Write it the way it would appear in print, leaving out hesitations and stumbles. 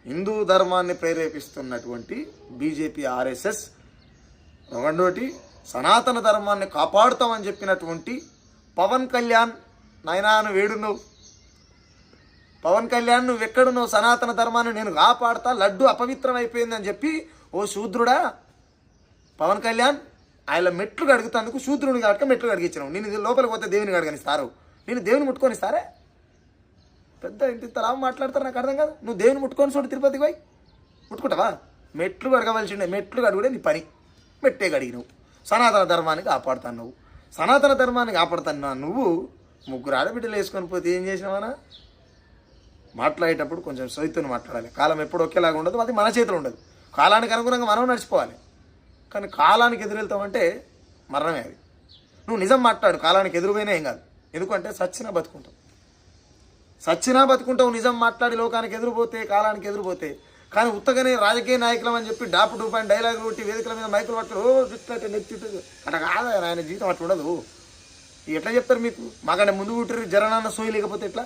హిందూ ధర్మాన్ని ప్రేరేపిస్తున్నటువంటి BJP RSS, రెండోటి సనాతన ధర్మాన్ని కాపాడుతామని చెప్పినటువంటి పవన్ కళ్యాణ్. నాయనా నువ్వు వేడున్నావు పవన్ కళ్యాణ్, నువ్వు ఎక్కడున్నావు? సనాతన ధర్మాన్ని నేను కాపాడుతా, లడ్డు అపవిత్రం అయిపోయిందని చెప్పి ఓ శూద్రుడా పవన్ కళ్యాణ్, ఆయన మెట్లు కడుగుతందుకు శూద్రుని కనుక మెట్లు కడిగించినావు. నేను ఇది లోపలికి పోతే దేవుని కడగనిస్తారు, నేను దేవుని ముట్టుకొని ఇస్తారే? పెద్ద ఇంత లాభం మాట్లాడతారు, నాకు అర్థం కాదు. నువ్వు దేవుని ముట్టుకొని చూడు, తిరుపతికి పోయి ముట్టుకుంటావా? మెట్లు కడగవలసిండే, మెట్లు కడుగుడే నీ పని. మెట్టే కడిగినవు. సనాతన ధర్మాన్ని కాపాడుతాను నువ్వు, సనాతన ధర్మాన్ని కాపాడుతాను నువ్వు. ముగ్గురు ఆడబిడ్డలు వేసుకొని పోతే ఏం చేసినావనా? మాట్లాడేటప్పుడు కొంచెం సొయితుని మాట్లాడాలి. కాలం ఎప్పుడు ఒకేలాగా ఉండదు, అది మన చేతిలో ఉండదు. కాలానికి అనుగుణంగా మనం నడిచిపోవాలి. కానీ కాలానికి ఎదురు వెళ్తామంటే మరణమే అది. నువ్వు నిజం మాట్లాడు, కాలానికి ఎదురుపోయినా ఏం కాదు. ఎందుకంటే సచ్చినా బతుకుంటావు. నిజం మాట్లాడి లోకానికి ఎదురుపోతే, కాలానికి ఎదురుపోతే. కానీ ఉత్తగానే రాజకీయ నాయకులం అని చెప్పి డాపు డూపాని డైలాగులు కొట్టి వేదికల మీద మైకులు పట్టు తిట్టే నెత్తి అట్లా కాదు. ఆయన జీవితం అట్లా ఉండదు. ఎట్లా చెప్తారు మీకు? మాకంటే ముందు పుట్టిరు జరనాన్న సోయి లేకపోతే ఎట్లా?